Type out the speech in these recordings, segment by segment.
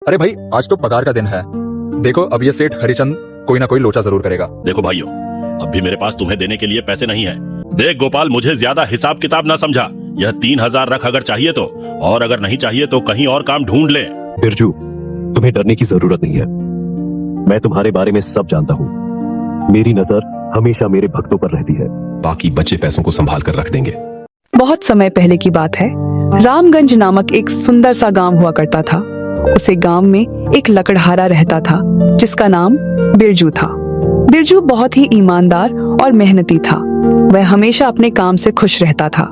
अरे भाई, आज तो पगार का दिन है। देखो अब ये सेठ हरिचंद कोई ना कोई लोचा जरूर करेगा। देखो भाइयों, अब भी मेरे पास तुम्हें देने के लिए पैसे नहीं है। देख गोपाल, मुझे ज्यादा हिसाब किताब ना समझा। यह 3000 रख अगर चाहिए तो, और अगर नहीं चाहिए तो कहीं और काम ढूंढ ले। बिरजू, तुम्हें डरने की जरूरत नहीं है। मैं तुम्हारे बारे में सब जानता हूँ। मेरी नजर हमेशा मेरे भक्तों पर रहती है। बाकी बचे पैसों को संभाल कर रख देंगे। बहुत समय पहले की बात है। रामगंज नामक एक सुंदर सा गांव हुआ करता था। उसे गांव में एक लकड़हारा रहता था जिसका नाम बिरजू था। बिरजू बहुत ही ईमानदार और मेहनती था। वह हमेशा अपने काम से खुश रहता था।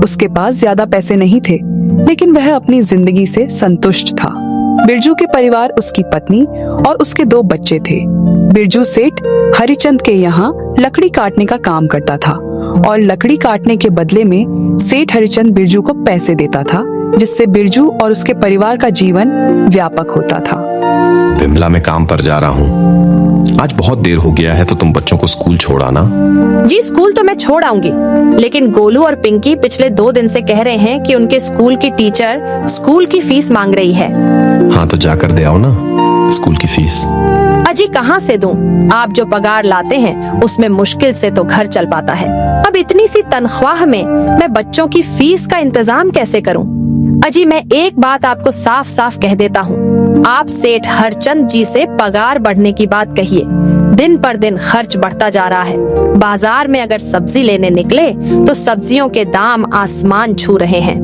उसके पास ज्यादा पैसे नहीं थे, लेकिन वह अपनी जिंदगी से संतुष्ट था। बिरजू के परिवार उसकी पत्नी और उसके 2 बच्चे थे। बिरजू सेठ हरिचंद के यहाँ लकड़ी काटने का काम करता था और लकड़ी काटने के बदले में सेठ हरिचंद बिरजू को पैसे देता था, जिससे बिरजू और उसके परिवार का जीवन व्यापक होता था। विमला, मैं काम पर जा रहा हूँ। आज बहुत देर हो गया है, तो तुम बच्चों को स्कूल छोड़ आना। जी स्कूल तो मैं छोड़ आऊंगी, लेकिन गोलू और पिंकी पिछले 2 दिन से कह रहे हैं कि उनके स्कूल की टीचर स्कूल की फीस मांग रही है। हाँ, तो जाकर दे आओ ना स्कूल की फीस। अजी कहाँ से दूं? आप जो पगार लाते हैं उसमें मुश्किल से तो घर चल पाता है। अब इतनी सी तनख्वाह में मैं बच्चों की फीस का इंतजाम कैसे करूं? अजी मैं एक बात आपको साफ साफ कह देता हूँ, आप सेठ हरचंद जी से पगार बढ़ने की बात कहिए। दिन पर दिन खर्च बढ़ता जा रहा है। बाजार में अगर सब्जी लेने निकले तो सब्जियों के दाम आसमान छू रहे हैं,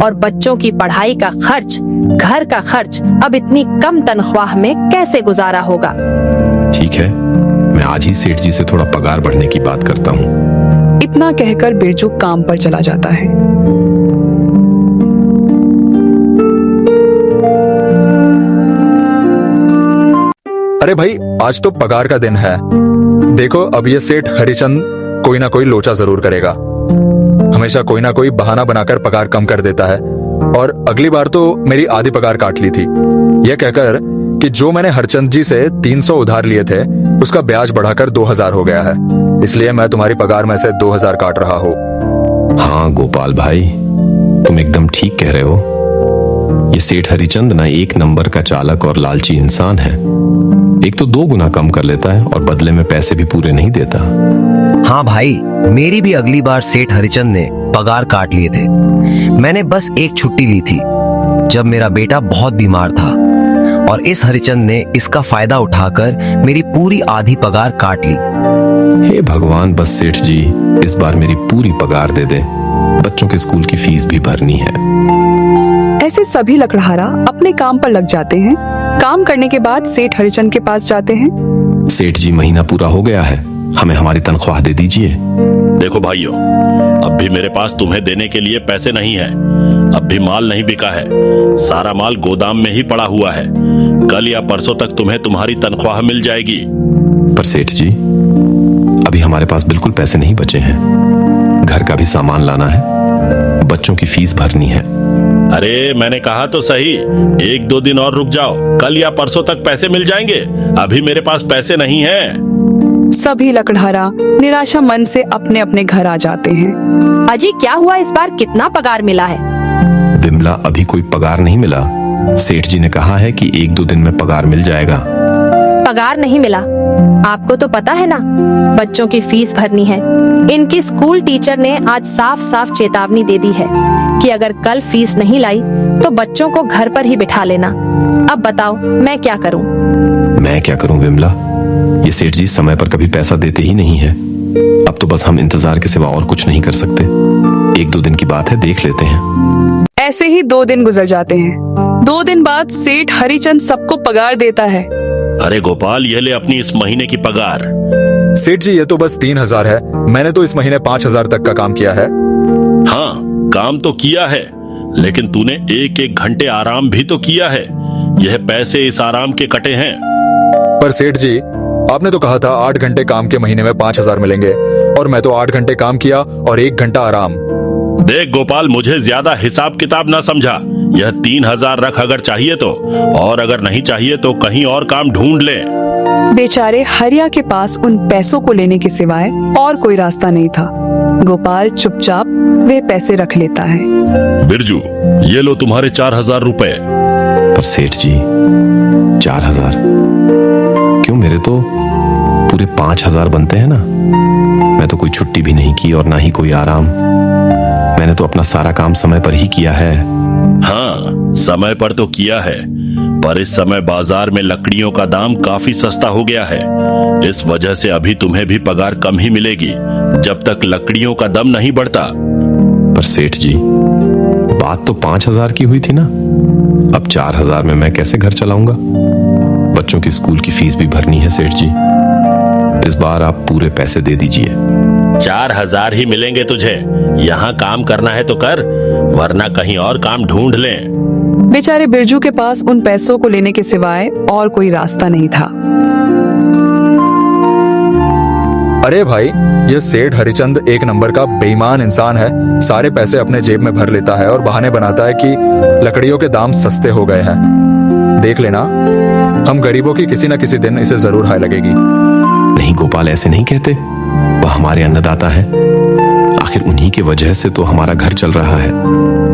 और बच्चों की पढ़ाई का खर्च, घर का खर्च अब इतनी कम तनख्वाह में कैसे गुजारा होगा? ठीक है, मैं आज ही सेठ जी से थोड़ा पगार बढ़ने की बात करता हूँ। इतना कहकर बिरजू काम पर चला जाता है। अरे भाई, आज तो पगार का दिन है। देखो अब ये सेठ हरिचंद कोई ना कोई लोचा जरूर करेगा। हमेशा कोई ना कोई बहाना बनाकर पगार कम कर देता है, और अगली बार तो मेरी आधी पगार काट ली थी, यह कहकर कि जो मैंने हरचंद जी से 300 उधार लिए थे उसका ब्याज बढ़ाकर 2000 हो गया है, इसलिए मैं तुम्हारी पगार में से 2000 काट रहा हूँ। हाँ गोपाल भाई, तुम एकदम ठीक कह रहे हो। ये सेठ हरिचंद ना एक नंबर का चालक और लालची इंसान है। एक तो 2 गुना कम कर लेता है और बदले में पैसे भी पूरे नहीं देता। हाँ भाई, मेरी भी अगली बार सेठ हरिचंद ने पगार काट लिए थे। मैंने बस एक छुट्टी ली थी जब मेरा बेटा बहुत बीमार था, और इस हरिचंद ने इसका फायदा उठाकर मेरी पूरी आधी पगार काट ली। हे भगवान, बस सेठ जी इस बार मेरी पूरी पगार दे दे। बच्चों के स्कूल की फीस भी भरनी है। ऐसे सभी लकड़हारा अपने काम पर लग जाते हैं। काम करने के बाद सेठ हरिचंद के पास जाते हैं। सेठ जी, महीना पूरा हो गया है, हमें हमारी तनख्वाह दे दीजिए। देखो भाइयों, अब भी मेरे पास तुम्हें देने के लिए पैसे नहीं है। अब भी माल नहीं बिका है, सारा माल गोदाम में ही पड़ा हुआ है। कल या परसों तक तुम्हें तुम्हारी तनख्वाह मिल जाएगी। पर सेठ जी, अभी हमारे पास बिल्कुल पैसे नहीं बचे हैं। घर का भी सामान लाना है, बच्चों की फीस भरनी है। अरे मैंने कहा तो सही, 1-2 दिन और रुक जाओ, कल या परसों तक पैसे मिल जाएंगे। अभी मेरे पास पैसे नहीं हैं। सभी लकड़हारा निराशा मन से अपने अपने घर आ जाते हैं। अजी क्या हुआ, इस बार कितना पगार मिला है? विमला, अभी कोई पगार नहीं मिला। सेठ जी ने कहा है कि 1-2 दिन में पगार मिल जाएगा। पगार नहीं मिला? आपको तो पता है ना, बच्चों की फीस भरनी है। इनकी स्कूल टीचर ने आज साफ साफ चेतावनी दे दी है कि अगर कल फीस नहीं लाई तो बच्चों को घर पर ही बिठा लेना। अब बताओ मैं क्या करूं? मैं क्या करूं विमला, ये सेठ जी समय पर कभी पैसा देते ही नहीं है। अब तो बस हम इंतजार के सिवा और कुछ नहीं कर सकते। 1-2 दिन की बात है, देख लेते हैं। ऐसे ही 2 दिन गुजर जाते हैं। 2 दिन बाद सेठ हरिचंद सबको पगार देता है। अरे गोपाल, ये ले अपनी इस महीने की पगार। सेठ जी, ये तो बस 3000 है। मैंने तो इस महीने 5000 तक का काम किया है। हाँ, काम तो किया है, लेकिन तूने 1-1 घंटे आराम भी तो किया है। यह पैसे इस आराम के कटे हैं। पर सेठ जी, आपने तो कहा था 8 घंटे काम के महीने में 5000 मिलेंगे, और मैं तो 8 घंटे काम किया और 1 घंटा आराम। देख गोपाल, मुझे ज्यादा हिसाब किताब ना समझा। यह 3000 रख अगर चाहिए तो, और अगर नहीं चाहिए तो कहीं और काम ढूंढ ले। बेचारे हरिया के पास उन पैसों को लेने के सिवाय और कोई रास्ता नहीं था। गोपाल चुपचाप वे पैसे रख लेता है। बिरजू, ये लो तुम्हारे 4000 रुपए। पर सेठ जी 4,000 क्यों? मेरे तो पूरे 5,000 बनते हैं ना। मैं तो कोई छुट्टी भी नहीं की और ना ही कोई आराम। मैंने तो अपना सारा काम समय पर ही किया है। हाँ, समय पर तो किया है, पर इस समय बाजार में लकड़ियों का दाम काफी सस्ता हो गया है। इस वजह से अभी तुम्हें भी पगार कम ही मिलेगी जब तक लकड़ियों का दम नहीं बढ़ता। पर सेठ जी, बात तो 5,000 की हुई थी ना। अब 4,000 में मैं कैसे घर चलाऊंगा? बच्चों की स्कूल की फीस भी भरनी है सेठ जी। इस बार आप पूरे पैसे दे दीजिए। 4,000 ही मिलेंगे तुझे। यहाँ काम करना है तो कर, वरना कहीं और काम ढूंढ लें। बेचारे बिरजू के पास उन पैसों को लेने के सिवाय और कोई रास्ता नहीं था। अरे भाई, ये सेठ हरिचंद एक नंबर का बेईमान इंसान है। सारे पैसे अपने जेब में भर लेता है और बहाने बनाता है कि लकड़ियों के दाम सस्ते हो गए हैं। देख लेना, हम गरीबों की किसी न किसी दिन इसे जरूर हाय लगेगी। नहीं गोपाल, ऐसे नहीं कहते। वह हमारे अन्नदाता है। आखिर उन्हीं की वजह से तो हमारा घर चल रहा है।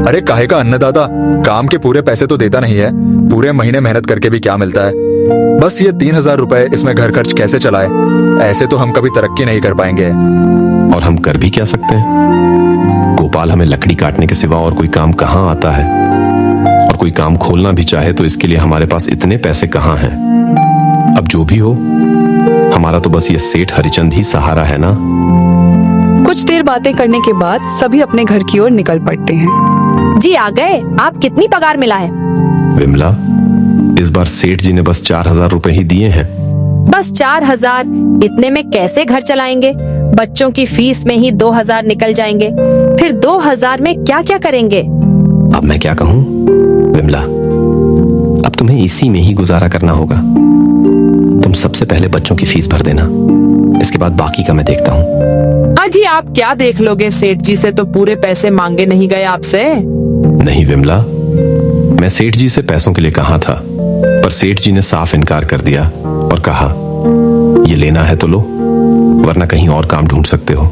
अरे काहे का अन्नदाता? काम के पूरे पैसे तो देता नहीं है। पूरे महीने मेहनत करके भी क्या मिलता है? बस ये 3,000 रुपए, इसमें घर खर्च कैसे चलाए? ऐसे तो हम कभी तरक्की नहीं कर पाएंगे। और हम कर भी क्या सकते हैं? गोपाल, हमें लकड़ी काटने के सिवा और कोई काम कहाँ आता है? और कोई काम खोलना भी चाहे तो इसके लिए हमारे पास इतने पैसे कहाँ हैं? अब जो भी हो, हमारा तो बस ये सेठ हरिचंद ही सहारा है ना। कुछ देर बातें करने के बाद सभी अपने घर की ओर निकल पड़ते हैं। जी आ गए। आप कितनी पगार मिला है? विमला, इस बार सेठ जी ने बस 4,000 रुपए ही दिए हैं। बस 4,000? इतने में कैसे घर चलाएंगे? बच्चों की फीस में ही 2,000 निकल जाएंगे। फिर 2,000 में क्या क्या करेंगे? अब मैं क्या कहूँ विमला, अब तुम्हें इसी में ही गुजारा करना होगा। तुम सबसे पहले बच्चों की फीस भर देना, इसके बाद बाकी का मैं देखता हूँ। अजी आप क्या देख लोगे? सेठ जी से तो पूरे पैसे मांगे नहीं गए आपसे। नहीं विमला, मैं सेठ जी से पैसों के लिए कहा था, पर सेठ जी ने साफ इनकार कर दिया और कहा, ये लेना है तो लो, वरना कहीं और काम ढूंढ सकते हो।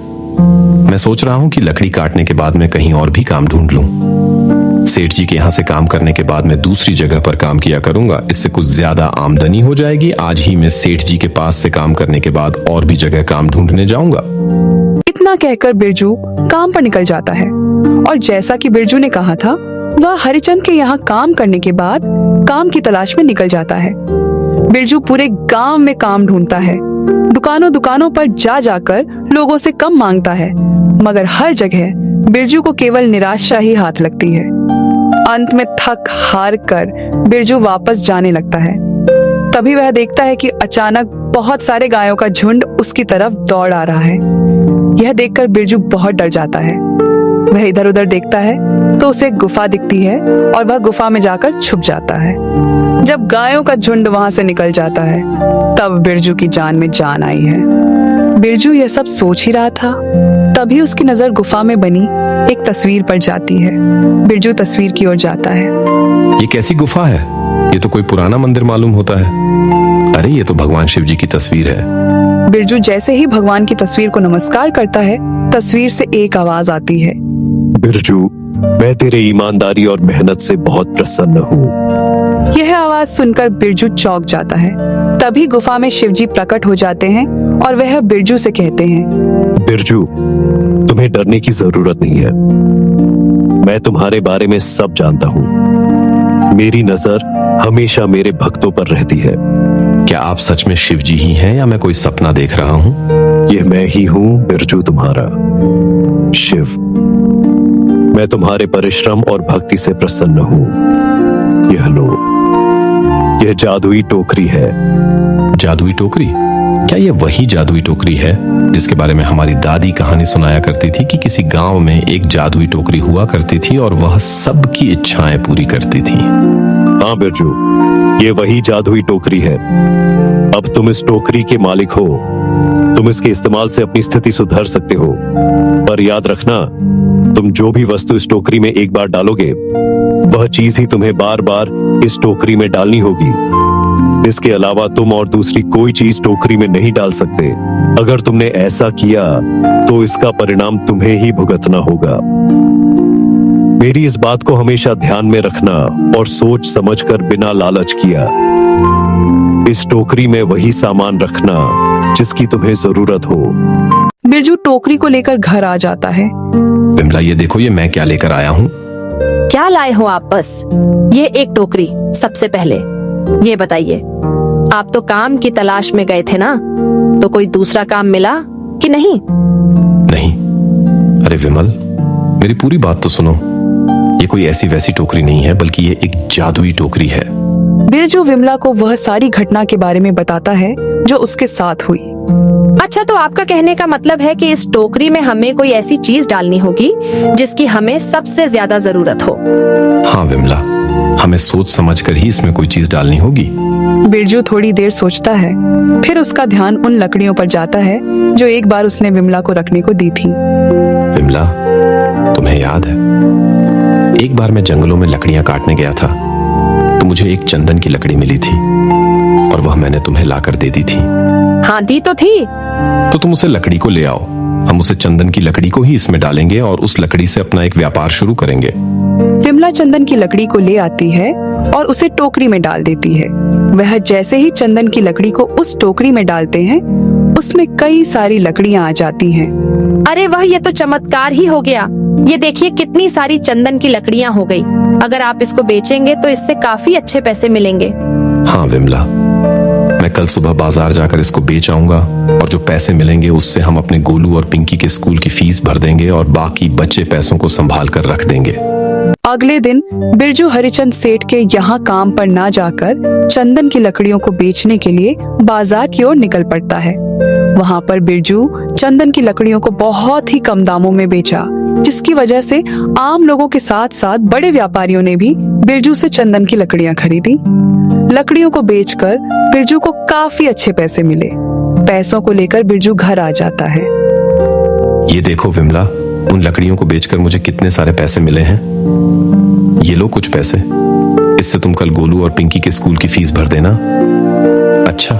मैं सोच रहा हूँ कि लकड़ी काटने के बाद मैं कहीं और भी काम ढूंढ लूं। सेठ जी के यहाँ से काम करने के बाद मैं दूसरी जगह पर काम किया करूंगा। इससे कुछ ज्यादा आमदनी हो जाएगी। आज ही मैं सेठ जी के पास से काम करने के बाद और भी जगह काम ढूंढने जाऊंगा। इतना कहकर बिरजू काम पर निकल जाता है और जैसा कि बिरजू ने कहा था, वह हरिचंद के यहाँ काम करने के बाद काम की तलाश में निकल जाता है। बिरजू पूरे गांव में काम ढूंढता है। दुकानों दुकानों पर जा जाकर लोगों से कम मांगता है, मगर हर जगह बिरजू को केवल निराशा ही हाथ लगती है। अंत में थक हार कर बिरजू वापस जाने लगता है। तभी वह देखता है कि अचानक बहुत सारे गायों का झुंड उसकी तरफ दौड़ आ रहा है। यह देखकर बिरजू बहुत डर जाता है। वह इधर उधर देखता है तो उसे एक गुफा दिखती है और वह गुफा में जाकर छुप जाता है। जब गायों का झुंड वहां से निकल जाता है, तब बिरजू की जान में जान आई है। बिरजू यह सब सोच ही रहा था, तभी उसकी नजर गुफा में बनी एक तस्वीर पर जाती है। बिरजू तस्वीर की ओर जाता है। ये कैसी गुफा है? ये तो कोई पुराना मंदिर मालूम होता है। अरे ये तो भगवान शिव जी की तस्वीर है। बिरजू जैसे ही भगवान की तस्वीर को नमस्कार करता है, तस्वीर से एक आवाज आती है, बिरजू, मैं तेरे ईमानदारी और मेहनत से बहुत प्रसन्न हूँ। यह आवाज सुनकर बिरजू चौंक जाता है। तभी गुफा में शिवजी प्रकट हो जाते हैं और वह बिरजू से कहते हैं, बिरजू, तुम्हें डरने की जरूरत नहीं है। मैं तुम्हारे बारे में सब जानता हूँ। मेरी नजर हमेशा मेरे भक्तों पर रहती है। क्या आप सच में शिव जी ही हैं या मैं कोई सपना देख रहा हूँ? ये मैं ही हूँ बिरजू, तुम्हारा शिव। मैं तुम्हारे परिश्रम और भक्ति से प्रसन्न हूँ। यह लो, यह जादुई टोकरी है। जादुई टोकरी? क्या ये वही जादुई टोकरी है जिसके बारे में हमारी दादी कहानी सुनाया करती थी कि किसी गांव में एक जादुई टोकरी हुआ करती थी और वह सबकी इच्छाएं पूरी करती थी? हाँ बिरजू, ये वही जादुई टोकरी है। अब तुम इस टोकरी के मालिक हो। तुम इसके इस्तेमाल से अपनी स्थिति सुधार सकते हो, पर याद रखना, तुम जो भी वस्तु इस टोकरी में एक बार डालोगे, वह चीज ही तुम्हें बार बार इस टोकरी में डालनी होगी। इसके अलावा तुम और दूसरी कोई चीज टोकरी में नहीं डाल सकते। अगर तुमने ऐसा किया तो इसका परिणाम तुम्हें ही भुगतना होगा। मेरी इस बात को हमेशा ध्यान में रखना और सोच समझकर बिना लालच किया। इस टोकरी में वही सामान रखना जिसकी तुम्हें जरूरत हो। बिरजू टोकरी को लेकर घर आ जाता है। विमला, ये देखो, ये मैं क्या लेकर आया हूँ। क्या लाए हो आप? बस ये एक टोकरी। सबसे पहले ये बताइए, आप तो काम की तलाश में गए थे ना, तो कोई दूसरा काम मिला कि नहीं? नहीं। अरे विमल, मेरी पूरी बात तो सुनो। ये कोई ऐसी वैसी टोकरी नहीं है, बल्कि ये एक जादुई टोकरी है। बिरजू विमला को वह सारी घटना के बारे में बताता है जो उसके साथ हुई। अच्छा, तो आपका कहने का मतलब है कि इस टोकरी में हमें कोई ऐसी चीज डालनी होगी जिसकी हमें सबसे ज्यादा जरूरत हो। हाँ विमला, हमें सोच समझकर ही इसमें कोई चीज डालनी होगी। बिरजू थोड़ी देर सोचता है, फिर उसका ध्यान उन लकड़ियों पर जाता है जो एक बार उसने विमला को रखने को दी थी। विमला, तुम्हें याद है, एक बार मैं जंगलों में लकड़ियां काटने गया था, तो मुझे एक चंदन की लकड़ी मिली थी और वह मैंने तुम्हें लाकर दे दी थी। हाँ, दी तो थी। तो तुम उसे लकड़ी को ले आओ, हम उसे चंदन की लकड़ी को ही इसमें डालेंगे और उस लकड़ी से अपना एक व्यापार शुरू करेंगे। विमला चंदन की लकड़ी को ले आती है और उसे टोकरी में डाल देती है। वह जैसे ही चंदन की लकड़ी को उस टोकरी में डालते हैं, उसमें कई सारी लकड़ियां आ जाती हैं। अरे वाह, ये तो चमत्कार ही हो गया। ये देखिए, कितनी सारी चंदन की लकड़ियां हो गई। अगर आप इसको बेचेंगे तो इससे काफी अच्छे पैसे मिलेंगे। हाँ विमला, मैं कल सुबह बाजार जाकर इसको बेच आऊंगा और जो पैसे मिलेंगे उससे हम अपने गोलू और पिंकी के स्कूल की फीस भर देंगे और बाकी बचे पैसों को संभाल कर रख देंगे। अगले दिन बिरजू हरिचंद सेठ के यहाँ काम पर ना जाकर चंदन की लकड़ियों को बेचने के लिए बाजार की ओर निकल पड़ता है। वहाँ पर बिरजू चंदन की लकड़ियों को बहुत ही कम दामों में बेचा, जिसकी वजह से आम लोगों के साथ साथ बड़े व्यापारियों ने भी बिरजू से चंदन की लकड़ियां खरीदी। लकड़ियों को बेचकर बिरजू को काफी अच्छे पैसे मिले। पैसों को लेकर बिरजू घर आ जाता है। ये देखो विमला, उन लकड़ियों को बेचकर मुझे कितने सारे पैसे मिले हैं। ये लो कुछ पैसे, इससे तुम कल गोलू और पिंकी के स्कूल की फीस भर देना। अच्छा,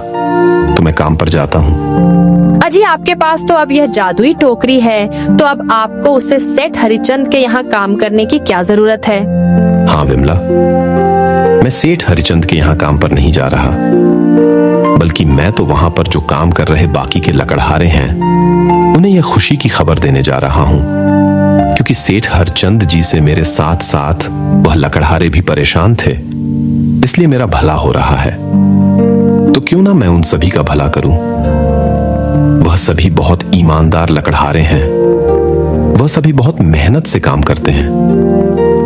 तो मैं काम पर जाता हूँ। अजी, आपके पास तो अब यह जादुई टोकरी है, तो अब आपको उसे सेठ हरिचंद के यहाँ काम करने की क्या जरूरत है? हाँ विमला, मैं सेठ हरिचंद के यहाँ काम पर नहीं जा रहा, बल्कि मैं तो वहां पर जो काम कर रहे बाकी के लकड़हारे हैं, उन्हें यह खुशी की खबर देने जा रहा हूँ, क्योंकि सेठ हरिचंद जी से मेरे साथ साथ वह लकड़हारे भी परेशान थे, इसलिए मेरा भला हो रहा है। तो क्यों ना मैं उन सभी का भला करूं। वह सभी बहुत ईमानदार लकड़हारे हैं, वह सभी बहुत मेहनत से काम करते हैं,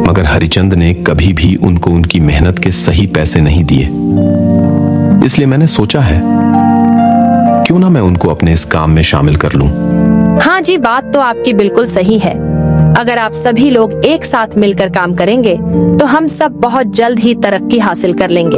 मगर हरिचंद ने कभी भी उनको उनकी मेहनत के सही पैसे नहीं दिए। इसलिए मैंने सोचा है, क्यों ना मैं उनको अपने इस काम में शामिल कर लूं। हाँ जी, बात तो आपकी बिल्कुल सही है। अगर आप सभी लोग एक साथ मिलकर काम करेंगे तो हम सब बहुत जल्द ही तरक्की हासिल कर लेंगे।